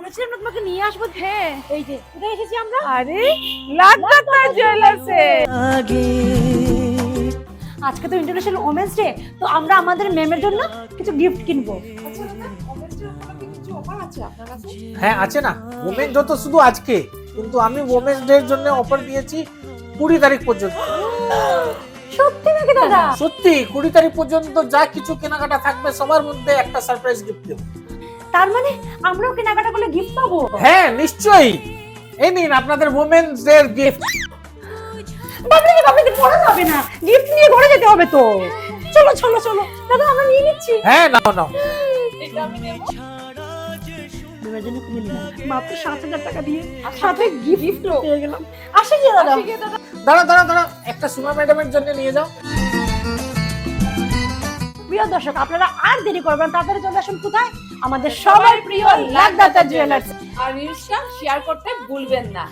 বলেছিলাম না তোমাকে নিয়ে আসবো। হ্যাঁ এই যে কোথায় এসেছি আমরা? আরে লাখদাতা জুয়েলার্সে। আজকে তো ইন্টারন্যাশনাল ওমেন্স ডে, তো আমরা আমাদের ম্যামের জন্য কিছু গিফট কিনবো। হ্যাঁ আছে না, ওমেন যত শুধু আজকে, কিন্তু আমি ওমেন্স ডে এর জন্য অফার দিয়েছি 20 তারিখ পর্যন্ত। সত্যি নাকি দাদা? সত্যি 20 তারিখ পর্যন্ত যা কিছু কেনাকাটা থাকবে সবার মধ্যে একটা সারপ্রাইজ গিফট দেব। তার মানে আমরাও কেনাকাটা করলে গিফট পাবো? হ্যাঁ নিশ্চয়ই, এই নিন আপনাদের ওমেন্স ডে এর গিফট। বাবলি বাবলি পড়া যাবে না, গিফট নিয়ে ঘরে যেতে হবে তো। চলো চলো চলো দাদা, আমরা নিয়ে নিচ্ছি। হ্যাঁ নাও নাও। এটা আমি নেব। মেমের জন্য কিনে নিলাম মাত্র 7,000 টাকা দিয়ে, সাথে গিফট পেয়ে গেলাম। আসি গিয়ে দাদা। দাঁড়া দাঁড়া দাঁড়া, একটা সুমা ম্যাডামের জন্য নিয়ে যাও। প্রিয় দর্শক, আপনারা আর দেরি করবেন, তাড়াতাড়ি চলে আসুন কোথায়? আমাদের সবার প্রিয় লাখদাতা জুয়েলার্স। আর রিলসটা শেয়ার করতে ভুলবেন না।